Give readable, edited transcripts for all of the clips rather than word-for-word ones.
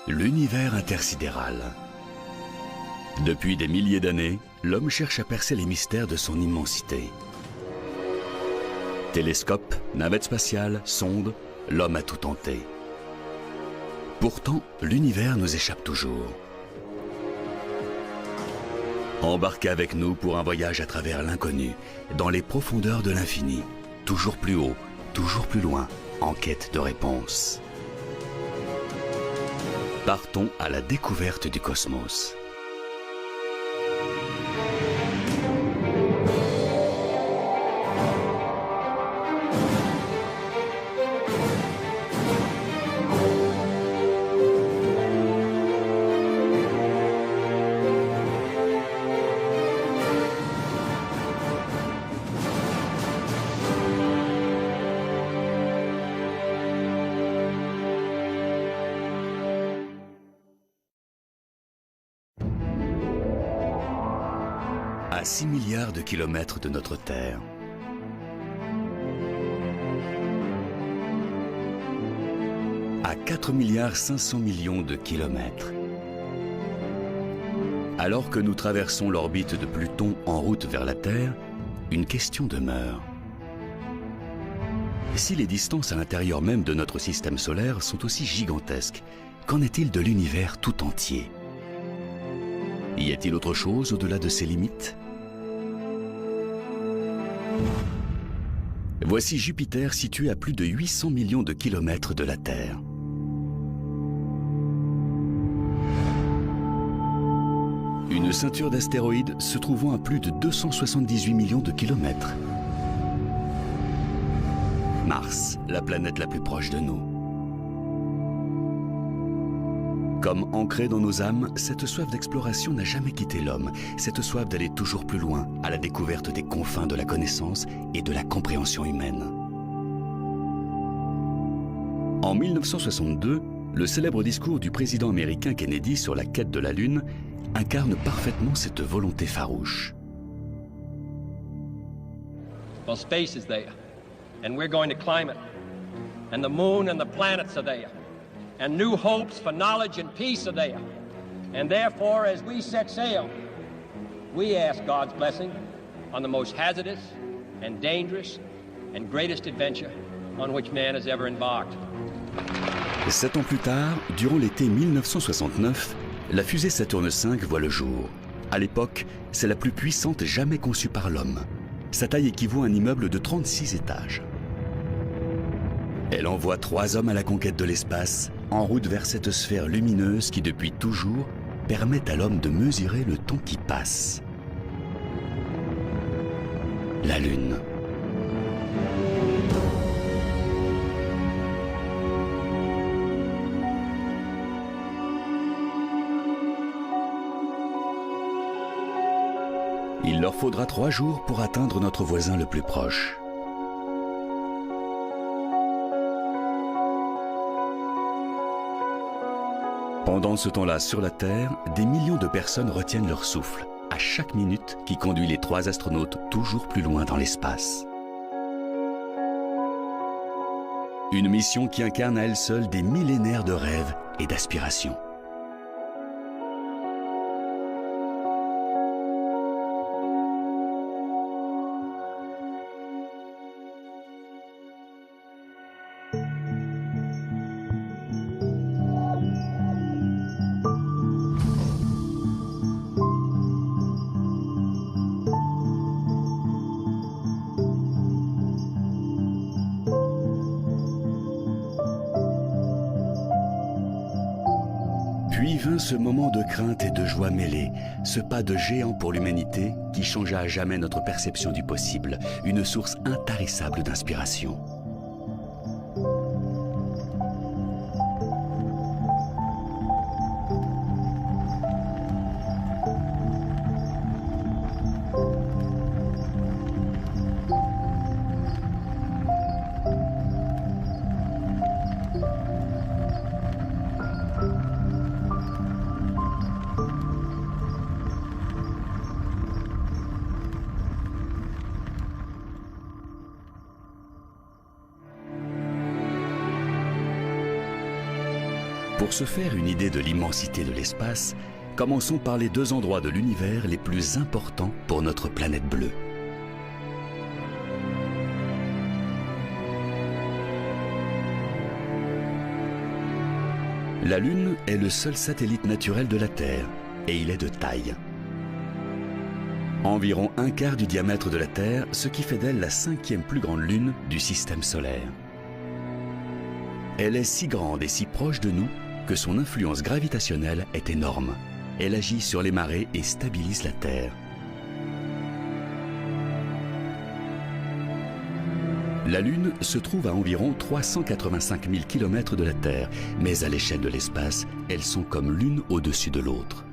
L'univers intersidéral. Depuis des milliers d'années, l'homme cherche à percer les mystères de son immensité. Télescopes, navettes spatiales, sondes, l'homme a tout tenté. Pourtant, l'univers nous échappe toujours. Embarquez avec nous pour un voyage à travers l'inconnu, dans les profondeurs de l'infini, toujours plus haut, toujours plus loin, en quête de réponses. Partons à la découverte du cosmos. À 6 milliards de kilomètres de notre Terre. À 4 milliards 500 millions de kilomètres. Alors que nous traversons l'orbite de Pluton en route vers la Terre, une question demeure. Si les distances à l'intérieur même de notre système solaire sont aussi gigantesques, qu'en est-il de l'univers tout entier? Y a-t-il autre chose au-delà de ces limites? Voici Jupiter situé à plus de 800 millions de kilomètres de la Terre. Une ceinture d'astéroïdes se trouvant à plus de 278 millions de kilomètres. Mars, la planète la plus proche de nous. Comme ancrée dans nos âmes, cette soif d'exploration n'a jamais quitté l'homme, cette soif d'aller toujours plus loin, à la découverte des confins de la connaissance et de la compréhension humaine. En 1962, le célèbre discours du président américain Kennedy sur la quête de la Lune incarne parfaitement cette volonté farouche. Well, space is there, and we're going to climb it, and the moon and the planets are there. And new hopes for knowledge and peace are there. And therefore, as we set sail, we ask God's blessing on the most hazardous and dangerous and greatest adventure on which man has ever embarked. 7 ans plus tard, durant l'été 1969, la fusée Saturne V voit le jour. À l'époque, c'est la plus puissante jamais conçue par l'homme. Sa taille équivaut à un immeuble de 36 étages. Elle envoie 3 hommes à la conquête de l'espace, en route vers cette sphère lumineuse qui, depuis toujours, permet à l'homme de mesurer le temps qui passe. La Lune. Il leur faudra 3 jours pour atteindre notre voisin le plus proche. Pendant ce temps-là, sur la Terre, des millions de personnes retiennent leur souffle, à chaque minute qui conduit les 3 astronautes toujours plus loin dans l'espace. Une mission qui incarne à elle seule des millénaires de rêves et d'aspirations. Puis vint ce moment de crainte et de joie mêlée, ce pas de géant pour l'humanité qui changea à jamais notre perception du possible, une source intarissable d'inspiration. Pour se faire une idée de l'immensité de l'espace, commençons par les deux endroits de l'univers les plus importants pour notre planète bleue. La Lune est le seul satellite naturel de la Terre et il est de taille. Environ un quart du diamètre de la Terre, ce qui fait d'elle la 5e plus grande lune du système solaire. Elle est si grande et si proche de nous que son influence gravitationnelle est énorme. Elle agit sur les marées et stabilise la Terre. La Lune se trouve à environ 385 000 km de la Terre, mais à l'échelle de l'espace, elles sont comme l'une au-dessus de l'autre.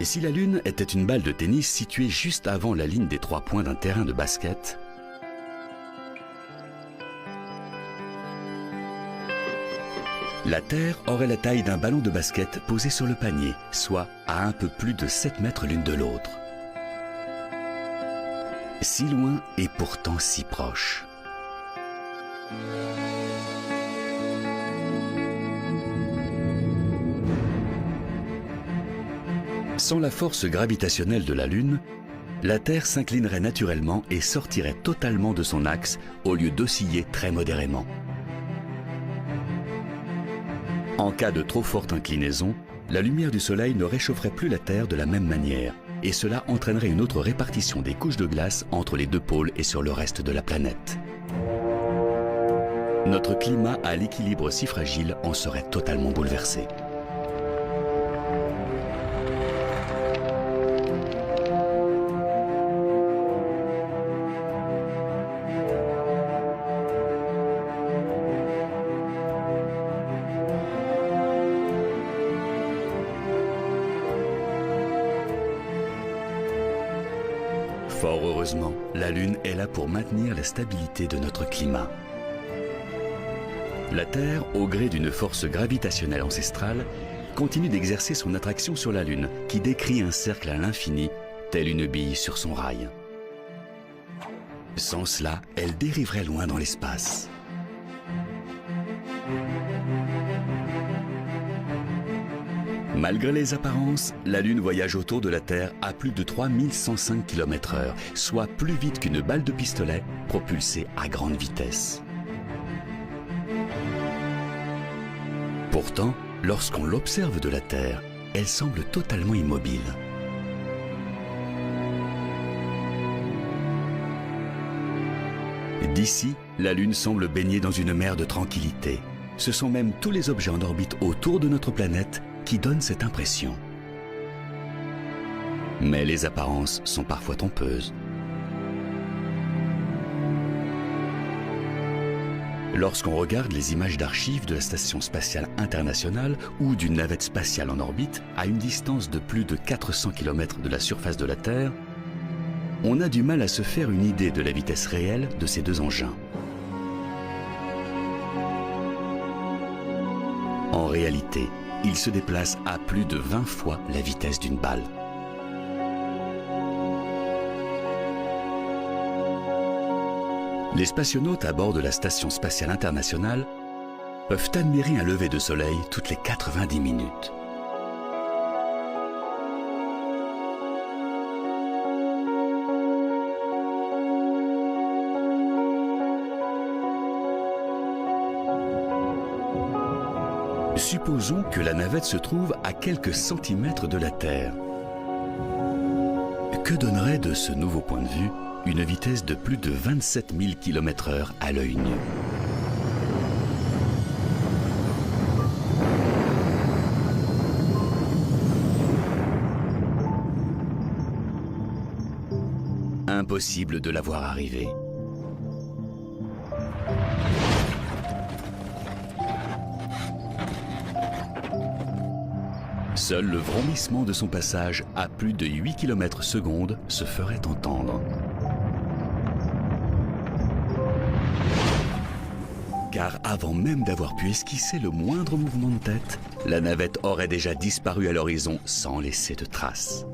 Et si la Lune était une balle de tennis située juste avant la ligne des 3 points d'un terrain de basket, la Terre aurait la taille d'un ballon de basket posé sur le panier, soit à un peu plus de 7 mètres l'une de l'autre. Si loin et pourtant si proche. Sans la force gravitationnelle de la Lune, la Terre s'inclinerait naturellement et sortirait totalement de son axe au lieu d'osciller très modérément. En cas de trop forte inclinaison, la lumière du Soleil ne réchaufferait plus la Terre de la même manière, et cela entraînerait une autre répartition des couches de glace entre les deux pôles et sur le reste de la planète. Notre climat à l'équilibre si fragile en serait totalement bouleversé. Fort heureusement, la Lune est là pour maintenir la stabilité de notre climat. La Terre, au gré d'une force gravitationnelle ancestrale, continue d'exercer son attraction sur la Lune, qui décrit un cercle à l'infini, telle une bille sur son rail. Sans cela, elle dériverait loin dans l'espace. Malgré les apparences, la Lune voyage autour de la Terre à plus de 3105 km/h, soit plus vite qu'une balle de pistolet propulsée à grande vitesse. Pourtant, lorsqu'on l'observe de la Terre, elle semble totalement immobile. D'ici, la Lune semble baignée dans une mer de tranquillité. Ce sont même tous les objets en orbite autour de notre planète qui donnent cette impression. Mais les apparences sont parfois trompeuses. Lorsqu'on regarde les images d'archives de la Station spatiale internationale ou d'une navette spatiale en orbite à une distance de plus de 400 km de la surface de la Terre, on a du mal à se faire une idée de la vitesse réelle de ces deux engins. En réalité, ils se déplacent à plus de 20 fois la vitesse d'une balle. Les spationautes à bord de la Station spatiale internationale peuvent admirer un lever de soleil toutes les 90 minutes. Supposons que la navette se trouve à quelques centimètres de la Terre. Que donnerait de ce nouveau point de vue une vitesse de plus de 27 000 km/h à l'œil nu? Impossible de la voir arriver. Seul le vrombissement de son passage à plus de 8 km/s se ferait entendre. Car avant même d'avoir pu esquisser le moindre mouvement de tête, la navette aurait déjà disparu à l'horizon sans laisser de traces.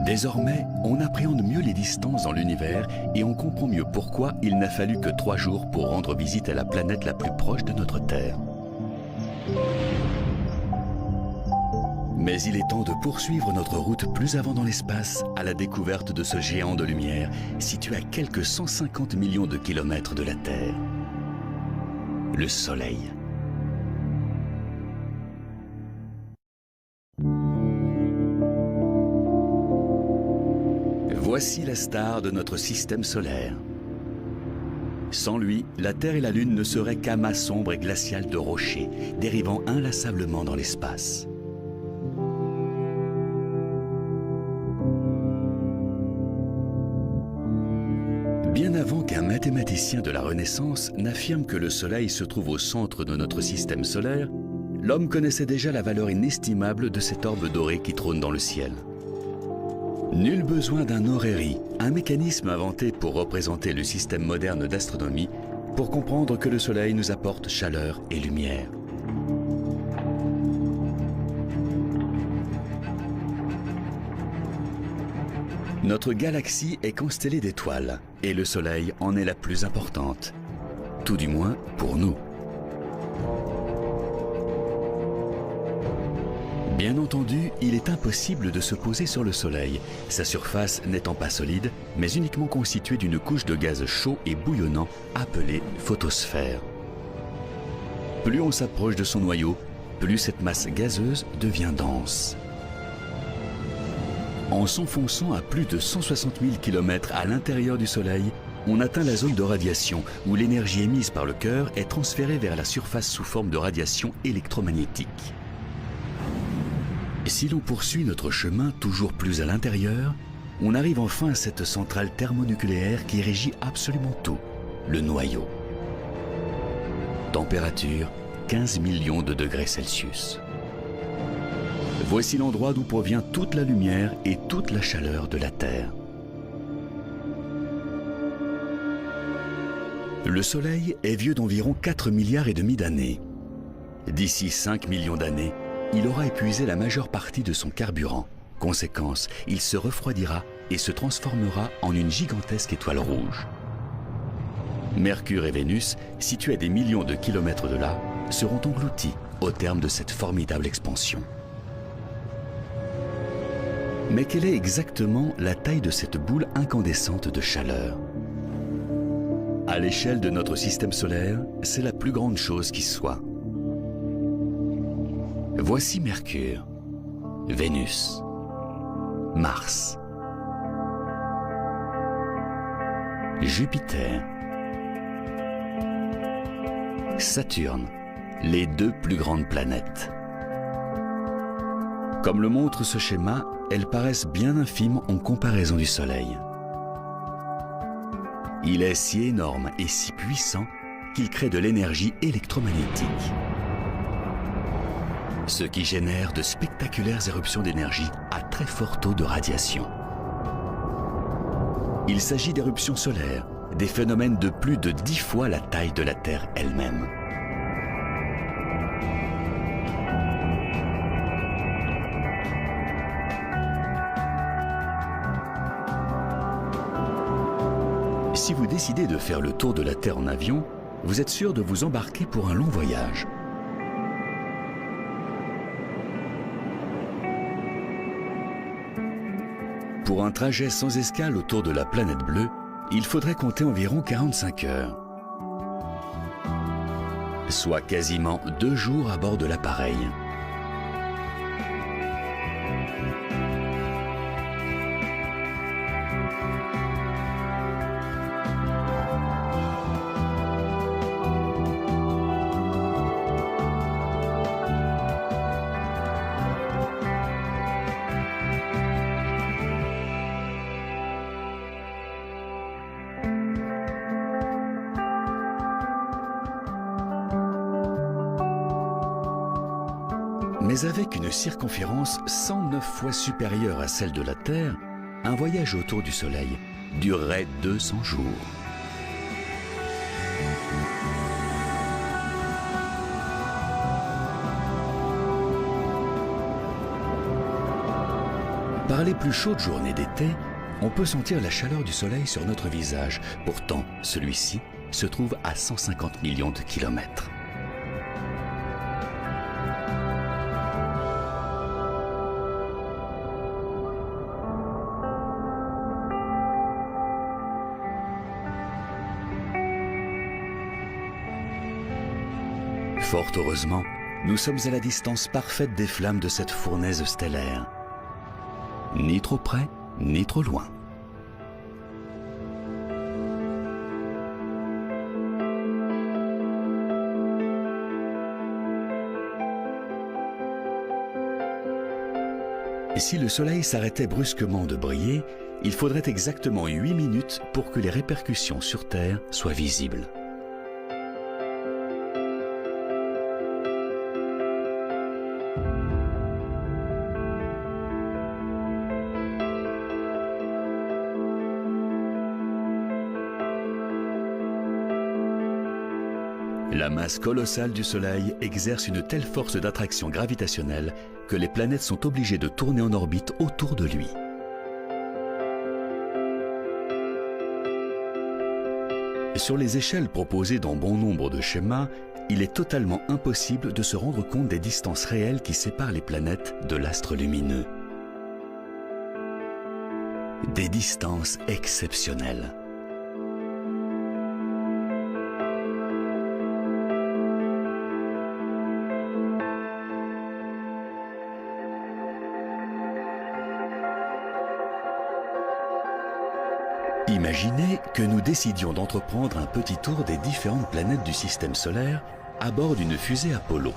Désormais, on appréhende mieux les distances dans l'univers et on comprend mieux pourquoi il n'a fallu que 3 jours pour rendre visite à la planète la plus proche de notre Terre. Mais il est temps de poursuivre notre route plus avant dans l'espace à la découverte de ce géant de lumière situé à quelques 150 millions de kilomètres de la Terre. Le Soleil. Voici la star de notre système solaire. Sans lui, la Terre et la Lune ne seraient qu'amas sombres et glaciales de rochers, dérivant inlassablement dans l'espace. Bien avant qu'un mathématicien de la Renaissance n'affirme que le Soleil se trouve au centre de notre système solaire, l'homme connaissait déjà la valeur inestimable de cet orbe doré qui trône dans le ciel. Nul besoin d'un orrerie, un mécanisme inventé pour représenter le système moderne d'astronomie, pour comprendre que le Soleil nous apporte chaleur et lumière. Notre galaxie est constellée d'étoiles, et le Soleil en est la plus importante. Tout du moins pour nous. Bien entendu, il est impossible de se poser sur le Soleil, sa surface n'étant pas solide, mais uniquement constituée d'une couche de gaz chaud et bouillonnant appelée photosphère. Plus on s'approche de son noyau, plus cette masse gazeuse devient dense. En s'enfonçant à plus de 160 000 km à l'intérieur du Soleil, on atteint la zone de radiation où l'énergie émise par le cœur est transférée vers la surface sous forme de radiation électromagnétique. Si l'on poursuit notre chemin toujours plus à l'intérieur, on arrive enfin à cette centrale thermonucléaire qui régit absolument tout, le noyau. Température 15 millions de degrés Celsius. Voici l'endroit d'où provient toute la lumière et toute la chaleur de la Terre. Le Soleil est vieux d'environ 4,5 milliards d'années. D'ici 5 millions d'années, il aura épuisé la majeure partie de son carburant. Conséquence, il se refroidira et se transformera en une gigantesque étoile rouge. Mercure et Vénus, situés à des millions de kilomètres de là, seront engloutis au terme de cette formidable expansion. Mais quelle est exactement la taille de cette boule incandescente de chaleur? À l'échelle de notre système solaire, c'est la plus grande chose qui soit. Voici Mercure, Vénus, Mars, Jupiter, Saturne, les 2 plus grandes planètes. Comme le montre ce schéma, elles paraissent bien infimes en comparaison du Soleil. Il est si énorme et si puissant qu'il crée de l'énergie électromagnétique, ce qui génère de spectaculaires éruptions d'énergie à très fort taux de radiation. Il s'agit d'éruptions solaires, des phénomènes de plus de 10 fois la taille de la Terre elle-même. Si vous décidez de faire le tour de la Terre en avion, vous êtes sûr de vous embarquer pour un long voyage. Pour un trajet sans escale autour de la planète bleue, il faudrait compter environ 45 heures. Soit quasiment 2 jours à bord de l'appareil. Mais avec une circonférence 109 fois supérieure à celle de la Terre, un voyage autour du Soleil durerait 200 jours. Par les plus chaudes journées d'été, on peut sentir la chaleur du soleil sur notre visage. Pourtant, celui-ci se trouve à 150 millions de kilomètres. Fort heureusement, nous sommes à la distance parfaite des flammes de cette fournaise stellaire. Ni trop près, ni trop loin. Et si le Soleil s'arrêtait brusquement de briller, il faudrait exactement 8 minutes pour que les répercussions sur Terre soient visibles. La masse colossale du Soleil exerce une telle force d'attraction gravitationnelle que les planètes sont obligées de tourner en orbite autour de lui. Sur les échelles proposées dans bon nombre de schémas, il est totalement impossible de se rendre compte des distances réelles qui séparent les planètes de l'astre lumineux. Des distances exceptionnelles. Imaginez que nous décidions d'entreprendre un petit tour des différentes planètes du système solaire à bord d'une fusée Apollo.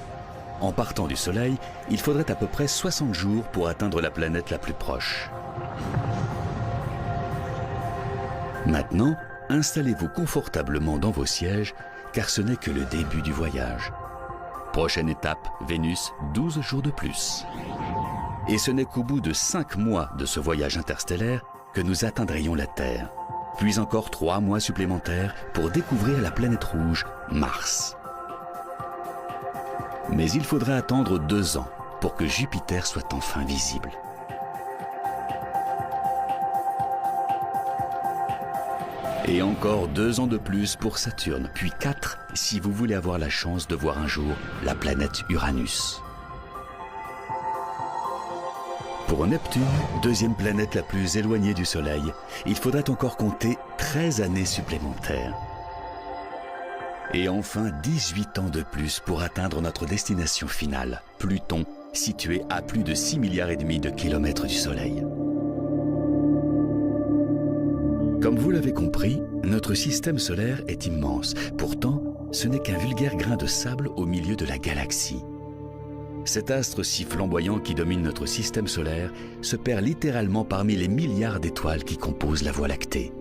En partant du Soleil, il faudrait à peu près 60 jours pour atteindre la planète la plus proche. Maintenant, installez-vous confortablement dans vos sièges, car ce n'est que le début du voyage. Prochaine étape, Vénus, 12 jours de plus. Et ce n'est qu'au bout de 5 mois de ce voyage interstellaire que nous atteindrions la Terre. Puis encore 3 mois supplémentaires pour découvrir la planète rouge, Mars. Mais il faudra attendre 2 ans pour que Jupiter soit enfin visible. Et encore 2 ans de plus pour Saturne, puis 4 si vous voulez avoir la chance de voir un jour la planète Uranus. Pour Neptune, deuxième planète la plus éloignée du Soleil, il faudrait encore compter 13 années supplémentaires. Et enfin 18 ans de plus pour atteindre notre destination finale, Pluton, situé à plus de 6,5 milliards de kilomètres du Soleil. Comme vous l'avez compris, notre système solaire est immense. Pourtant, ce n'est qu'un vulgaire grain de sable au milieu de la galaxie. Cet astre si flamboyant qui domine notre système solaire se perd littéralement parmi les milliards d'étoiles qui composent la Voie lactée.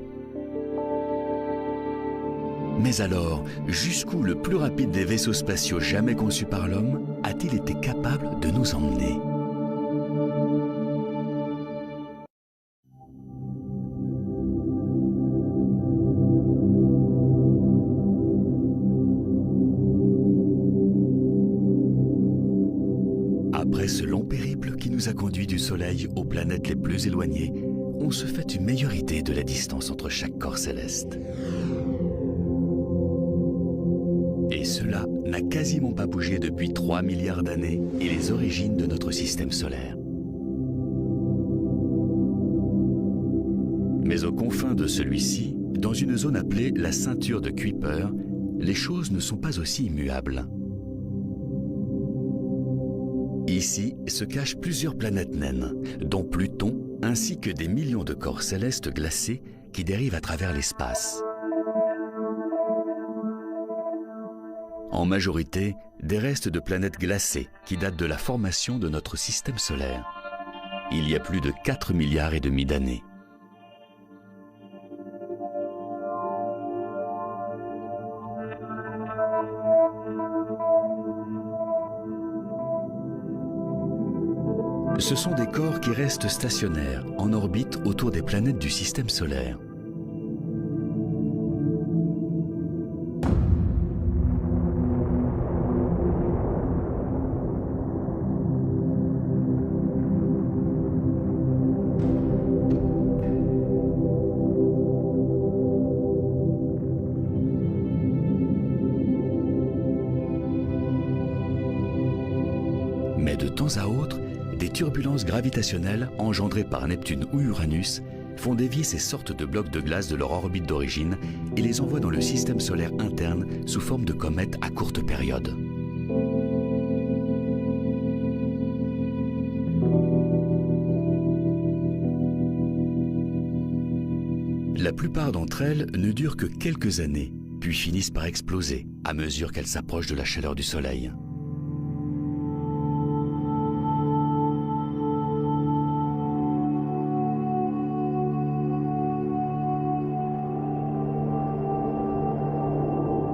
Mais alors, jusqu'où le plus rapide des vaisseaux spatiaux jamais conçus par l'homme a-t-il été capable de nous emmener ? Après ce long périple qui nous a conduits du Soleil aux planètes les plus éloignées, on se fait une meilleure idée de la distance entre chaque corps céleste. Et cela n'a quasiment pas bougé depuis 3 milliards d'années et les origines de notre système solaire. Mais aux confins de celui-ci, dans une zone appelée la ceinture de Kuiper, les choses ne sont pas aussi immuables. Ici se cachent plusieurs planètes naines, dont Pluton, ainsi que des millions de corps célestes glacés qui dérivent à travers l'espace. En majorité, des restes de planètes glacées qui datent de la formation de notre système solaire. Il y a plus de 4,5 milliards d'années. Ce sont des corps qui restent stationnaires, en orbite autour des planètes du système solaire. temps à autre, des turbulences gravitationnelles engendrées par Neptune ou Uranus font dévier ces sortes de blocs de glace de leur orbite d'origine et les envoient dans le système solaire interne sous forme de comètes à courte période. La plupart d'entre elles ne durent que quelques années, puis finissent par exploser à mesure qu'elles s'approchent de la chaleur du Soleil.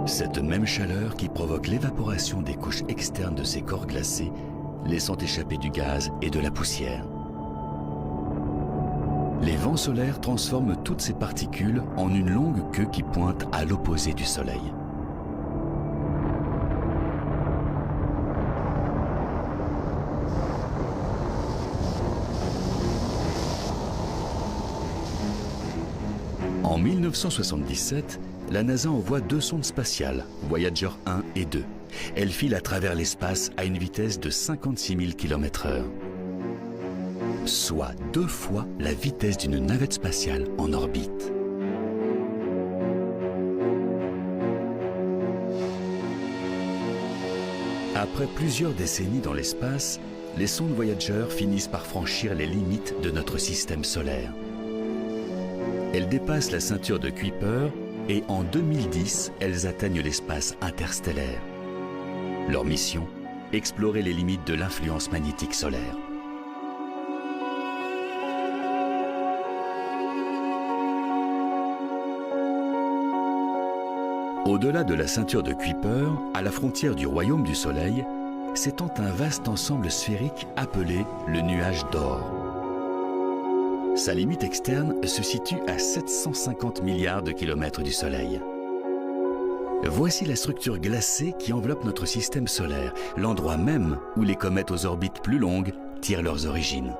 Cette même chaleur qui provoque l'évaporation des couches externes de ces corps glacés, laissant échapper du gaz et de la poussière. Les vents solaires transforment toutes ces particules en une longue queue qui pointe à l'opposé du Soleil. En 1977, la NASA envoie 2 sondes spatiales, Voyager 1 et 2. Elles filent à travers l'espace à une vitesse de 56 000 km/h. Soit 2 fois la vitesse d'une navette spatiale en orbite. Après plusieurs décennies dans l'espace, les sondes Voyager finissent par franchir les limites de notre système solaire. Elles dépassent la ceinture de Kuiper et en 2010, elles atteignent l'espace interstellaire. Leur mission, explorer les limites de l'influence magnétique solaire. Au-delà de la ceinture de Kuiper, à la frontière du royaume du Soleil, s'étend un vaste ensemble sphérique appelé le nuage d'Oort. Sa limite externe se situe à 750 milliards de kilomètres du Soleil. Voici la structure glacée qui enveloppe notre système solaire, l'endroit même où les comètes aux orbites plus longues tirent leurs origines.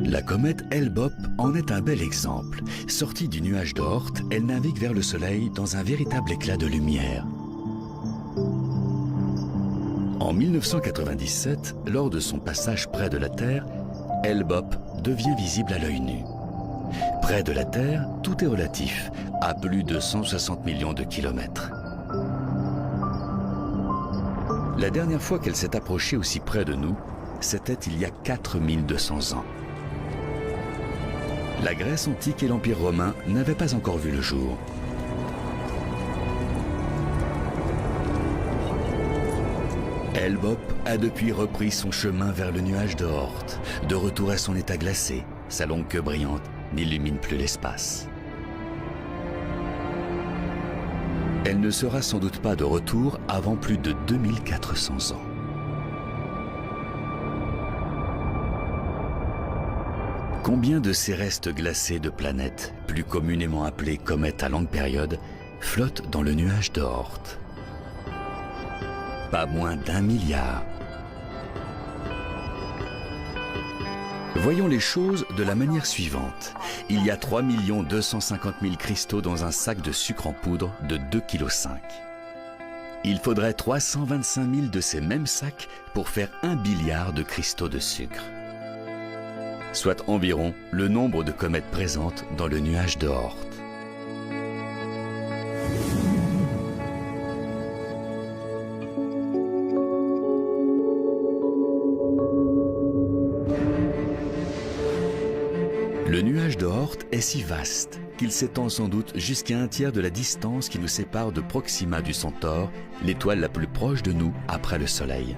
La comète Hale-Bopp en est un bel exemple. Sortie du nuage d'Oort, elle navigue vers le Soleil dans un véritable éclat de lumière. En 1997, lors de son passage près de la Terre, Hale-Bopp devient visible à l'œil nu. Près de la Terre, tout est relatif, à plus de 160 millions de kilomètres. La dernière fois qu'elle s'est approchée aussi près de nous, c'était il y a 4200 ans. La Grèce antique et l'Empire romain n'avaient pas encore vu le jour. Hale-Bopp a depuis repris son chemin vers le nuage d'Oort. De retour à son état glacé, sa longue queue brillante n'illumine plus l'espace. Elle ne sera sans doute pas de retour avant plus de 2400 ans. Combien de ces restes glacés de planètes, plus communément appelées comètes à longue période, flottent dans le nuage d'Oort? Pas moins d'1 milliard. Voyons les choses de la manière suivante. Il y a 3 250 000 cristaux dans un sac de sucre en poudre de 2,5 kg. Il faudrait 325 000 de ces mêmes sacs pour faire 1 billiard de cristaux de sucre. Soit environ le nombre de comètes présentes dans le nuage d'Oort. Le nuage d'Oort est si vaste qu'il s'étend sans doute jusqu'à 1/3 de la distance qui nous sépare de Proxima du Centaure, l'étoile la plus proche de nous après le Soleil.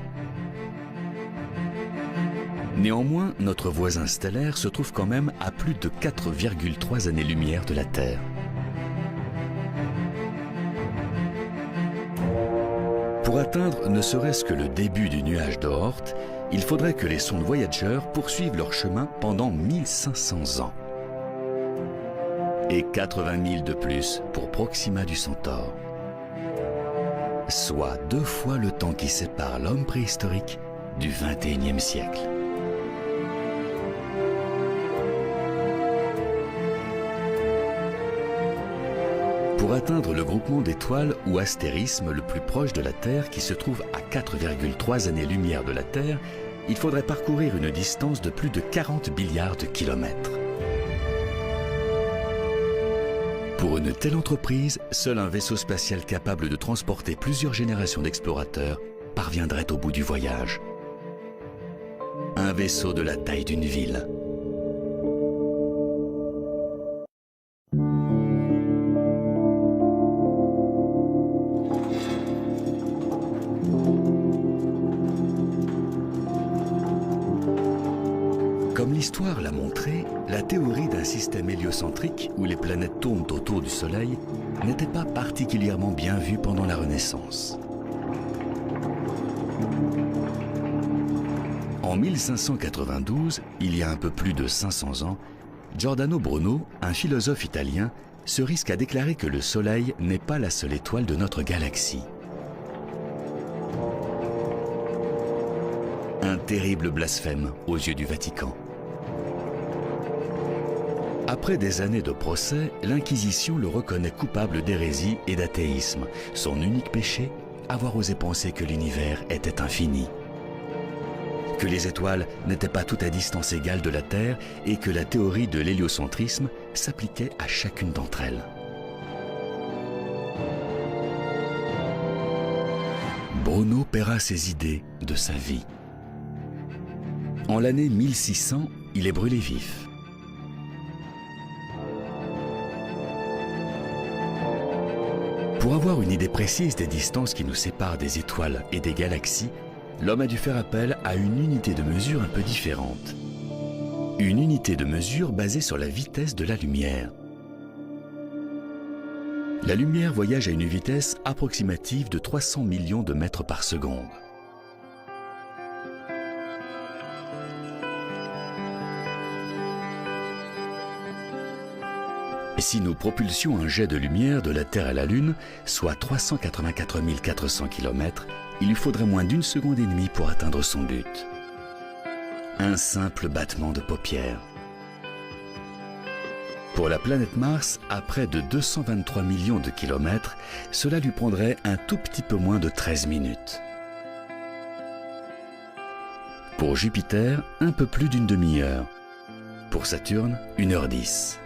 Néanmoins, notre voisin stellaire se trouve quand même à plus de 4,3 années-lumière de la Terre. Pour atteindre ne serait-ce que le début du nuage d'Oort, il faudrait que les sondes Voyager poursuivent leur chemin pendant 1500 ans. Et 80 000 de plus pour Proxima du Centaure. Soit 2 fois le temps qui sépare l'homme préhistorique du XXIe siècle. Pour atteindre le groupement d'étoiles ou astérisme le plus proche de la Terre, qui se trouve à 4,3 années-lumière de la Terre, il faudrait parcourir une distance de plus de 40 milliards de kilomètres. Pour une telle entreprise, seul un vaisseau spatial capable de transporter plusieurs générations d'explorateurs parviendrait au bout du voyage. Un vaisseau de la taille d'une ville. Comme l'histoire l'a montré, la théorie d'un système héliocentrique où les planètes tournent autour du Soleil n'était pas particulièrement bien vue pendant la Renaissance. En 1592, il y a un peu plus de 500 ans, Giordano Bruno, un philosophe italien, se risque à déclarer que le Soleil n'est pas la seule étoile de notre galaxie. Un terrible blasphème aux yeux du Vatican. Après des années de procès, l'Inquisition le reconnaît coupable d'hérésie et d'athéisme. Son unique péché, avoir osé penser que l'univers était infini. Que les étoiles n'étaient pas toutes à distance égale de la Terre et que la théorie de l'héliocentrisme s'appliquait à chacune d'entre elles. Bruno paiera ses idées de sa vie. En l'année 1600, il est brûlé vif. Pour avoir une idée précise des distances qui nous séparent des étoiles et des galaxies, l'homme a dû faire appel à une unité de mesure un peu différente. Une unité de mesure basée sur la vitesse de la lumière. La lumière voyage à une vitesse approximative de 300 millions de mètres par seconde. Si nous propulsions un jet de lumière de la Terre à la Lune, soit 384 400 km, il lui faudrait moins d'1 seconde et demie pour atteindre son but. Un simple battement de paupières. Pour la planète Mars, à près de 223 millions de kilomètres, cela lui prendrait un tout petit peu moins de 13 minutes. Pour Jupiter, un peu plus d'une demi-heure. Pour Saturne, 1h10.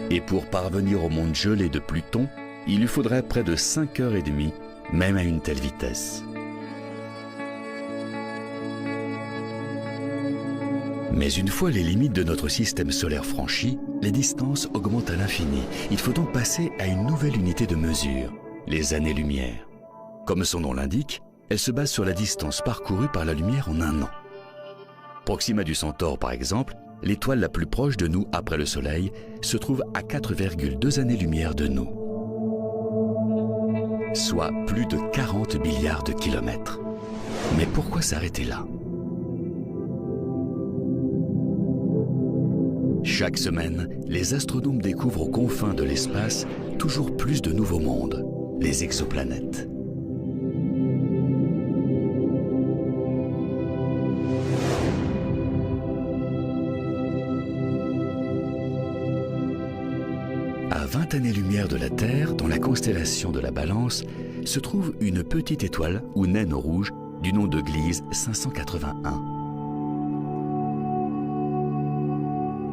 Et pour parvenir au monde gelé de Pluton, il lui faudrait près de 5h30, même à une telle vitesse. Mais une fois les limites de notre système solaire franchies, les distances augmentent à l'infini. Il faut donc passer à une nouvelle unité de mesure, les années-lumière. Comme son nom l'indique, elle se base sur la distance parcourue par la lumière en un an. Proxima du Centaure, par exemple, l'étoile la plus proche de nous après le Soleil, se trouve à 4,2 années-lumière de nous, soit plus de 40 milliards de kilomètres. Mais pourquoi s'arrêter là? Chaque semaine, les astronomes découvrent aux confins de l'espace toujours plus de nouveaux mondes, les exoplanètes. À 20 années-lumière de la Terre, dans la constellation de la Balance, se trouve une petite étoile ou naine rouge du nom de Gliese 581.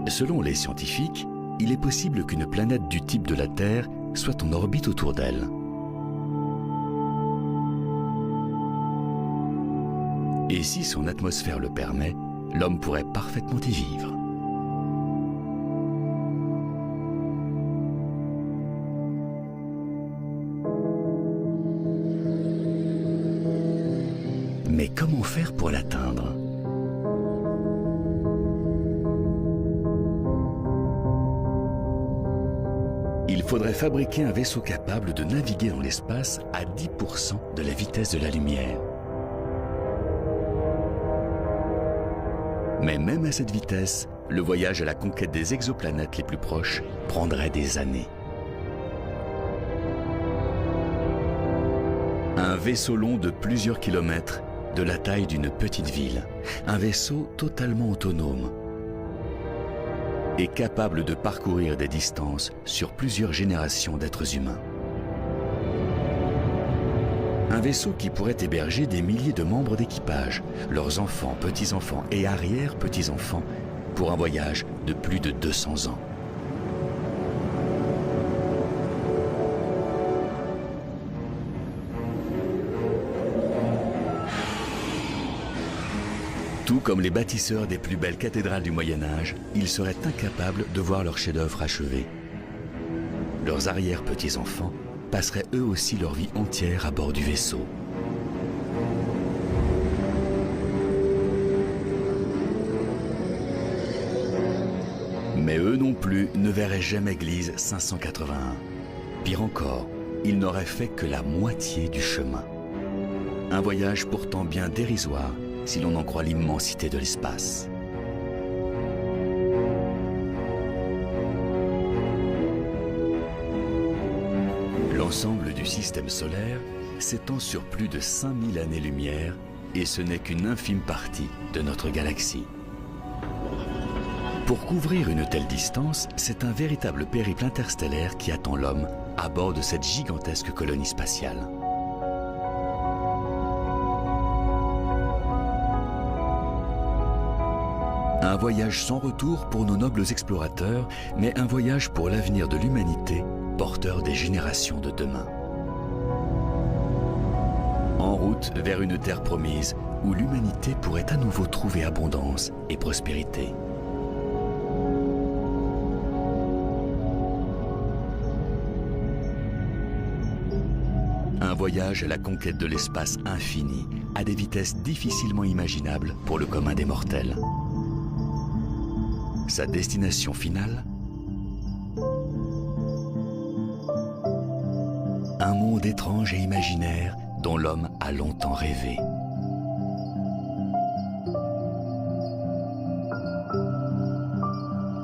Selon les scientifiques, il est possible qu'une planète du type de la Terre soit en orbite autour d'elle. Et si son atmosphère le permet, l'homme pourrait parfaitement y vivre. Mais comment faire pour l'atteindre? Il faudrait fabriquer un vaisseau capable de naviguer dans l'espace à 10% de la vitesse de la lumière. Mais même à cette vitesse, le voyage à la conquête des exoplanètes les plus proches prendrait des années. Un vaisseau long de plusieurs kilomètres, de la taille d'une petite ville. Un vaisseau totalement autonome. est capable de parcourir des distances sur plusieurs générations d'êtres humains. Un vaisseau qui pourrait héberger des milliers de membres d'équipage, leurs enfants, petits-enfants et arrière-petits-enfants, pour un voyage de plus de 200 ans. Tout comme les bâtisseurs des plus belles cathédrales du Moyen-Âge, ils seraient incapables de voir leur chef-d'œuvre achevé. Leurs arrière-petits-enfants passeraient eux aussi leur vie entière à bord du vaisseau. Mais eux non plus ne verraient jamais Gliese 581. Pire encore, ils n'auraient fait que la moitié du chemin. Un voyage pourtant bien dérisoire si l'on en croit l'immensité de l'espace. L'ensemble du système solaire s'étend sur plus de 5000 années-lumière et ce n'est qu'une infime partie de notre galaxie. Pour couvrir une telle distance, c'est un véritable périple interstellaire qui attend l'homme à bord de cette gigantesque colonie spatiale. Un voyage sans retour pour nos nobles explorateurs, mais un voyage pour l'avenir de l'humanité, porteur des générations de demain. En route vers une terre promise où l'humanité pourrait à nouveau trouver abondance et prospérité. Un voyage à la conquête de l'espace infini, à des vitesses difficilement imaginables pour le commun des mortels. Sa destination finale? Un monde étrange et imaginaire dont l'homme a longtemps rêvé.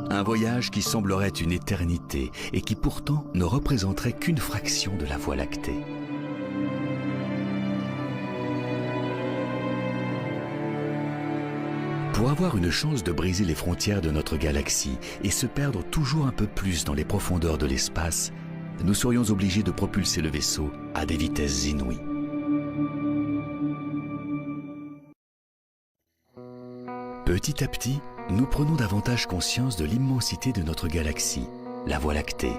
Un voyage qui semblerait une éternité et qui pourtant ne représenterait qu'une fraction de la Voie lactée. Pour avoir une chance de briser les frontières de notre galaxie et se perdre toujours un peu plus dans les profondeurs de l'espace, nous serions obligés de propulser le vaisseau à des vitesses inouïes. Petit à petit, nous prenons davantage conscience de l'immensité de notre galaxie, la Voie lactée.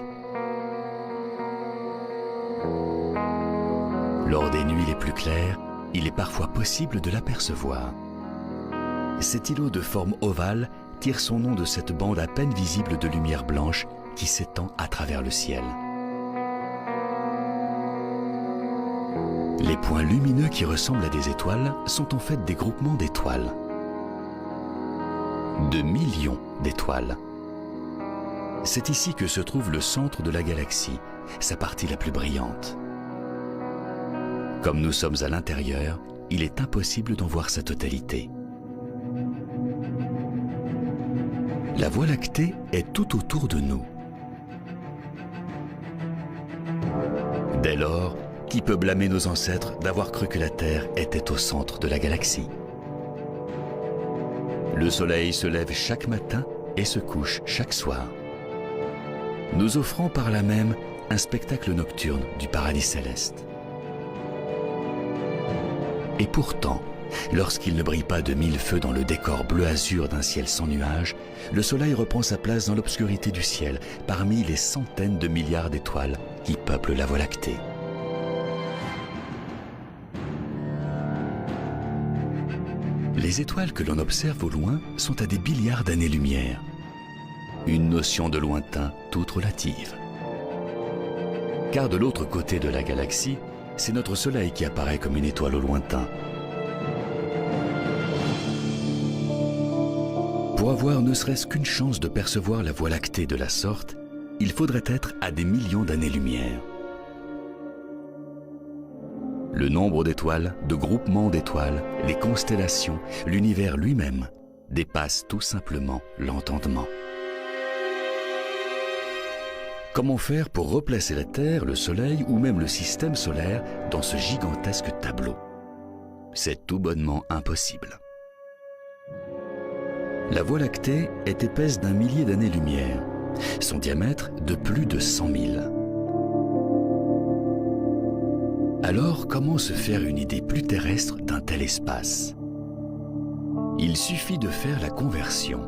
Lors des nuits les plus claires, il est parfois possible de l'apercevoir. Cet îlot de forme ovale tire son nom de cette bande à peine visible de lumière blanche qui s'étend à travers le ciel. Les points lumineux qui ressemblent à des étoiles sont en fait des groupements d'étoiles. De millions d'étoiles. C'est ici que se trouve le centre de la galaxie, sa partie la plus brillante. Comme nous sommes à l'intérieur, il est impossible d'en voir sa totalité. La Voie lactée est tout autour de nous. Dès lors, qui peut blâmer nos ancêtres d'avoir cru que la Terre était au centre de la galaxie? Le soleil se lève chaque matin et se couche chaque soir, nous offrant par là même un spectacle nocturne du paradis céleste. Et pourtant, lorsqu'il ne brille pas de mille feux dans le décor bleu-azur d'un ciel sans nuages, le soleil reprend sa place dans l'obscurité du ciel, parmi les centaines de milliards d'étoiles qui peuplent la Voie lactée. Les étoiles que l'on observe au loin sont à des milliards d'années-lumière. Une notion de lointain toute relative. Car de l'autre côté de la galaxie, c'est notre Soleil qui apparaît comme une étoile au lointain. Pour avoir ne serait-ce qu'une chance de percevoir la Voie lactée de la sorte, il faudrait être à des millions d'années-lumière. Le nombre d'étoiles, de groupements d'étoiles, les constellations, l'univers lui-même dépassent tout simplement l'entendement. Comment faire pour replacer la Terre, le Soleil ou même le système solaire dans ce gigantesque tableau? C'est tout bonnement impossible. La Voie lactée est épaisse d'1 millier d'années-lumière, son diamètre de plus de 100 000. Alors, comment se faire une idée plus terrestre d'un tel espace? Il suffit de faire la conversion.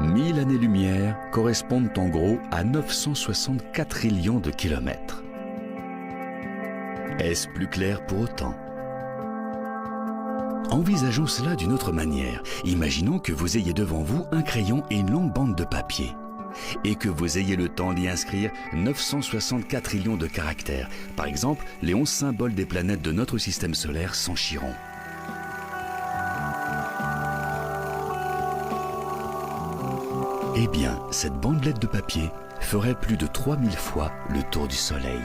1000 années-lumière correspondent en gros à 964 trillions de kilomètres. Est-ce plus clair pour autant? Envisageons cela d'une autre manière. Imaginons que vous ayez devant vous un crayon et une longue bande de papier, et que vous ayez le temps d'y inscrire 964 trillions de caractères. Par exemple, les 11 symboles des planètes de notre système solaire sans chiron. Eh bien, cette bandelette de papier ferait plus de 3000 fois le tour du Soleil.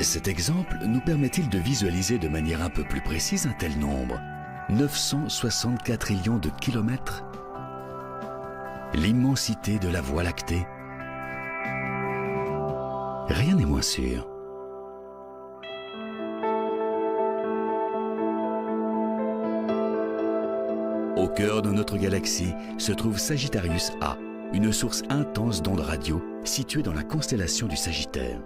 Cet exemple nous permet-il de visualiser de manière un peu plus précise un tel nombre? 964 trillions de kilomètres? L'immensité de la Voie lactée? Rien n'est moins sûr. Au cœur de notre galaxie se trouve Sagittarius A, une source intense d'ondes radio située dans la constellation du Sagittaire.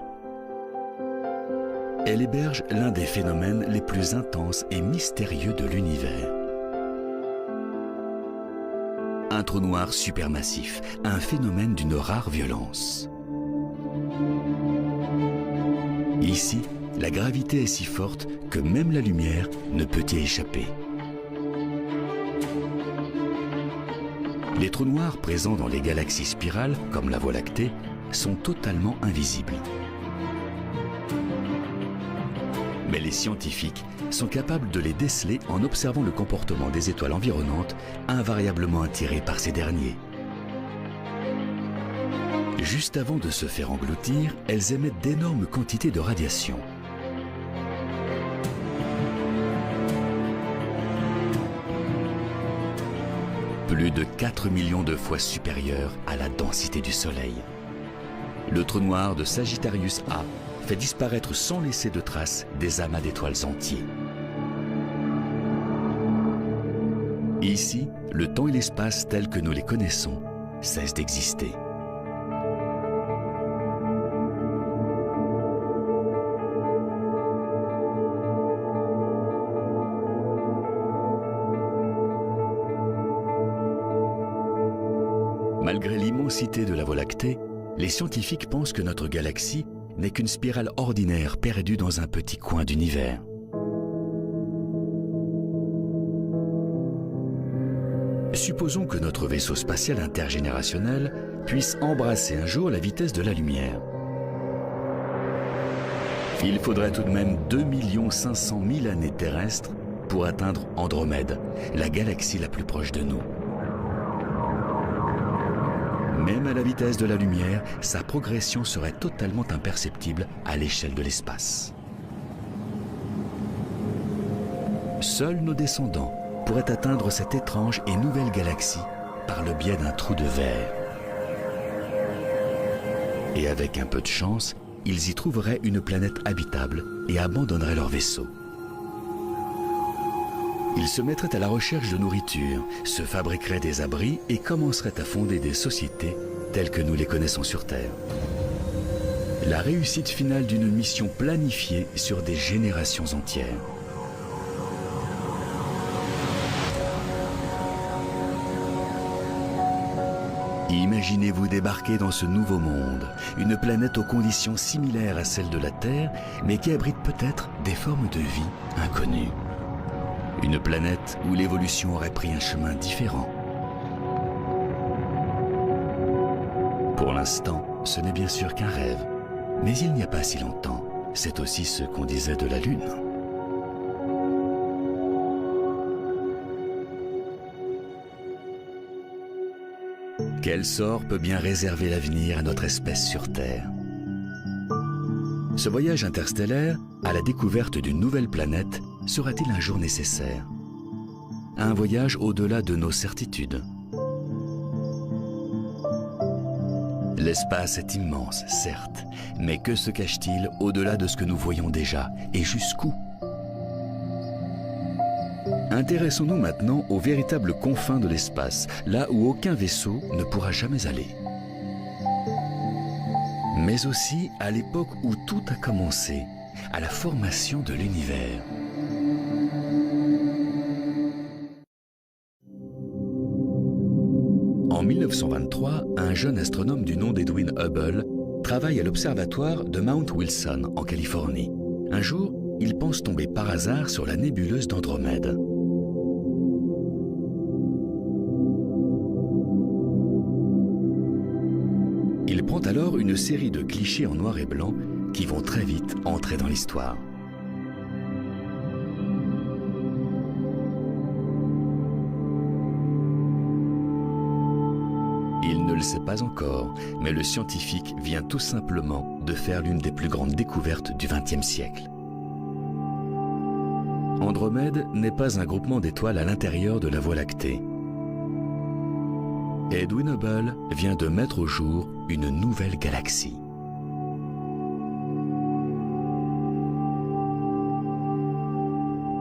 Elle héberge l'un des phénomènes les plus intenses et mystérieux de l'univers. Un trou noir supermassif, un phénomène d'une rare violence. Ici, la gravité est si forte que même la lumière ne peut y échapper. Les trous noirs présents dans les galaxies spirales, comme la Voie lactée, sont totalement invisibles. Mais les scientifiques sont capables de les déceler en observant le comportement des étoiles environnantes, invariablement attirées par ces derniers. Juste avant de se faire engloutir, elles émettent d'énormes quantités de radiation. Plus de 4 millions de fois supérieure à la densité du Soleil. Le trou noir de Sagittarius A fait disparaître sans laisser de traces des amas d'étoiles entiers. Ici, le temps et l'espace tels que nous les connaissons cessent d'exister. Malgré l'immensité de la Voie lactée, les scientifiques pensent que notre galaxie n'est qu'une spirale ordinaire perdue dans un petit coin d'univers. Supposons que notre vaisseau spatial intergénérationnel puisse embrasser un jour la vitesse de la lumière. Il faudrait tout de même 2 500 000 années terrestres pour atteindre Andromède, la galaxie la plus proche de nous. Même à la vitesse de la lumière, sa progression serait totalement imperceptible à l'échelle de l'espace. Seuls nos descendants pourraient atteindre cette étrange et nouvelle galaxie par le biais d'un trou de verre. Et avec un peu de chance, ils y trouveraient une planète habitable et abandonneraient leur vaisseau. Ils se mettraient à la recherche de nourriture, se fabriqueraient des abris et commenceraient à fonder des sociétés telles que nous les connaissons sur Terre. La réussite finale d'une mission planifiée sur des générations entières. Imaginez-vous débarquer dans ce nouveau monde, une planète aux conditions similaires à celles de la Terre, mais qui abrite peut-être des formes de vie inconnues. Une planète où l'évolution aurait pris un chemin différent. Pour l'instant, ce n'est bien sûr qu'un rêve, mais il n'y a pas si longtemps, c'est aussi ce qu'on disait de la Lune. Quel sort peut bien réserver l'avenir à notre espèce sur Terre? Ce voyage interstellaire à la découverte d'une nouvelle planète sera-t-il un jour nécessaire? Un voyage au-delà de nos certitudes. L'espace est immense, certes, mais que se cache-t-il au-delà de ce que nous voyons déjà, et jusqu'où? Intéressons-nous maintenant aux véritables confins de l'espace, là où aucun vaisseau ne pourra jamais aller. Mais aussi à l'époque où tout a commencé, à la formation de l'univers. En 1923, un jeune astronome du nom d'Edwin Hubble travaille à l'observatoire de Mount Wilson, en Californie. Un jour, il pense tomber par hasard sur la nébuleuse d'Andromède. Il prend alors une série de clichés en noir et blanc qui vont très vite entrer dans l'histoire. Il ne le sait pas encore, mais le scientifique vient tout simplement de faire l'une des plus grandes découvertes du XXe siècle. Andromède n'est pas un groupement d'étoiles à l'intérieur de la Voie lactée. Edwin Hubble vient de mettre au jour une nouvelle galaxie.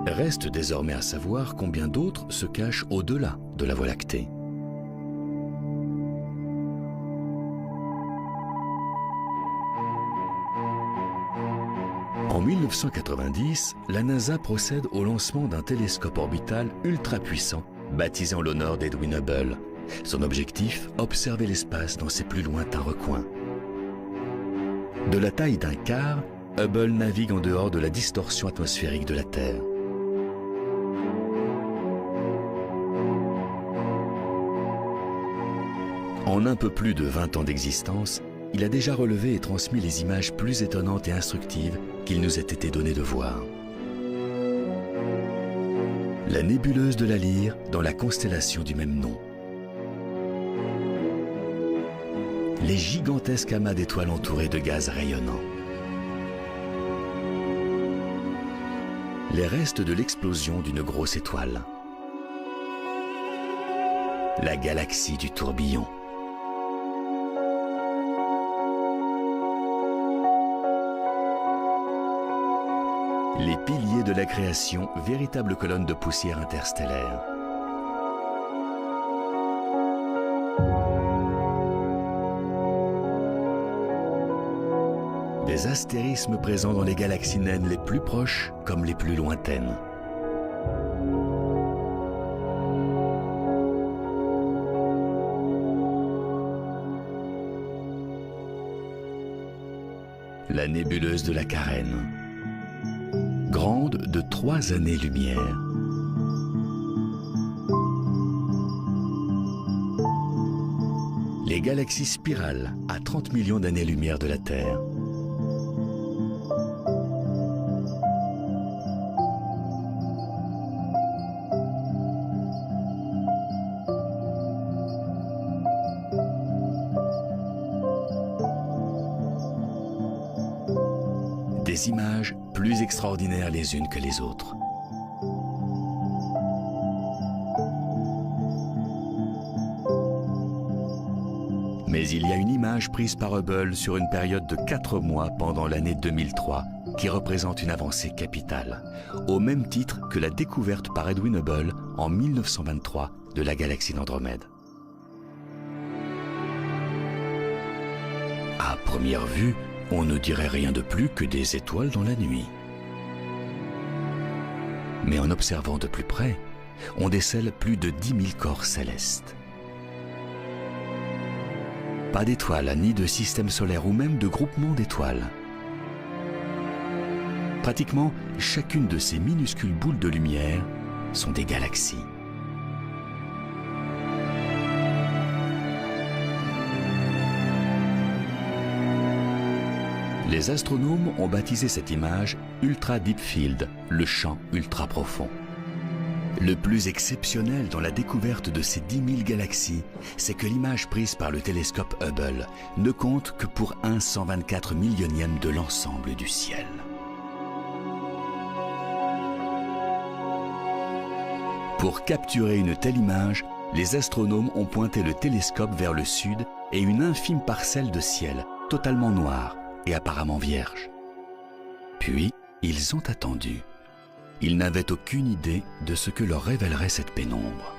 Reste désormais à savoir combien d'autres se cachent au-delà de la Voie lactée. En 1990, la NASA procède au lancement d'un télescope orbital ultra puissant, baptisé en l'honneur d'Edwin Hubble. Son objectif, observer l'espace dans ses plus lointains recoins. De la taille d'un quart, Hubble navigue en dehors de la distorsion atmosphérique de la Terre. En un peu plus de 20 ans d'existence, il a déjà relevé et transmis les images plus étonnantes et instructives qu'il nous ait été donné de voir. La nébuleuse de la Lyre dans la constellation du même nom. Les gigantesques amas d'étoiles entourées de gaz rayonnants. Les restes de l'explosion d'une grosse étoile. La galaxie du tourbillon. Les piliers de la création, véritable colonne de poussière interstellaire. Des astérismes présents dans les galaxies naines les plus proches comme les plus lointaines. La nébuleuse de la Carène. Grande de 3 années-lumière. Les galaxies spirales à 30 millions d'années-lumière de la Terre. Des images plus extraordinaires les unes que les autres. Mais il y a une image prise par Hubble sur une période de 4 mois pendant l'année 2003 qui représente une avancée capitale, au même titre que la découverte par Edwin Hubble en 1923 de la galaxie d'Andromède. À première vue, on ne dirait rien de plus que des étoiles dans la nuit. Mais en observant de plus près, on décèle plus de 10 000 corps célestes. Pas d'étoiles, ni de système solaire ou même de groupement d'étoiles. Pratiquement chacune de ces minuscules boules de lumière sont des galaxies. Les astronomes ont baptisé cette image Ultra Deep Field, le champ ultra profond. Le plus exceptionnel dans la découverte de ces 10 000 galaxies, c'est que l'image prise par le télescope Hubble ne compte que pour 1/124 millionième de l'ensemble du ciel. Pour capturer une telle image, les astronomes ont pointé le télescope vers le sud et une infime parcelle de ciel, totalement noire et apparemment vierge. Puis, ils ont attendu. Ils n'avaient aucune idée de ce que leur révélerait cette pénombre.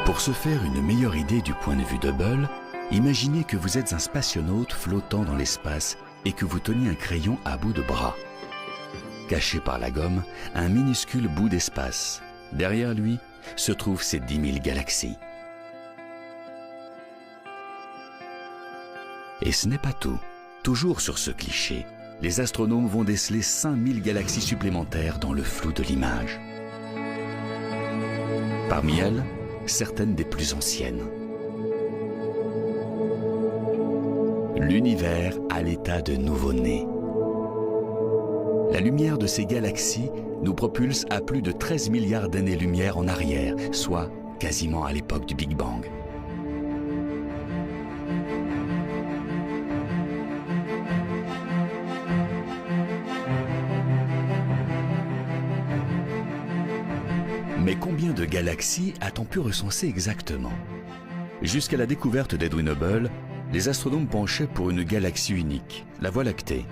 Pour se faire une meilleure idée du point de vue d'Hubble, imaginez que vous êtes un spationaute flottant dans l'espace et que vous teniez un crayon à bout de bras. Caché par la gomme, un minuscule bout d'espace. Derrière lui se trouvent ces 10 000 galaxies. Et ce n'est pas tout. Toujours sur ce cliché, les astronomes vont déceler 5000 galaxies supplémentaires dans le flou de l'image. Parmi elles, certaines des plus anciennes. L'univers à l'état de nouveau-né. La lumière de ces galaxies nous propulse à plus de 13 milliards d'années-lumière en arrière, soit quasiment à l'époque du Big Bang. Mais combien de galaxies a-t-on pu recenser exactement? Jusqu'à la découverte d'Edwin Hubble, les astronomes penchaient pour une galaxie unique, la Voie lactée.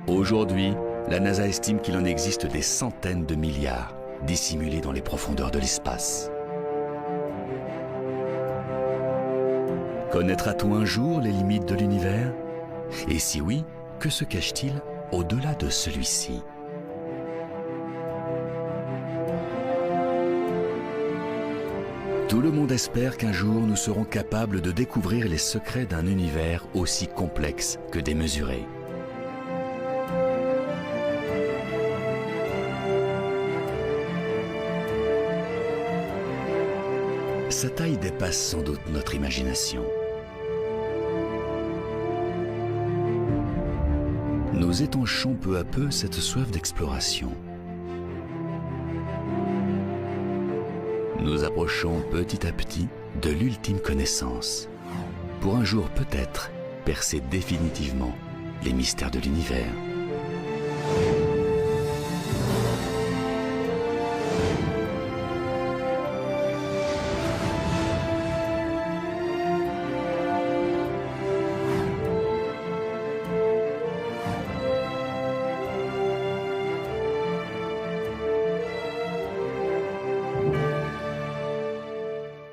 Aujourd'hui, la NASA estime qu'il en existe des centaines de milliards, dissimulés dans les profondeurs de l'espace. Connaîtra-t-on un jour les limites de l'univers? Et si oui, que se cache-t-il au-delà de celui-ci? Tout le monde espère qu'un jour nous serons capables de découvrir les secrets d'un univers aussi complexe que démesuré. Sa taille dépasse sans doute notre imagination. Nous étanchons peu à peu cette soif d'exploration. Nous approchons petit à petit de l'ultime connaissance, pour un jour peut-être percer définitivement les mystères de l'univers.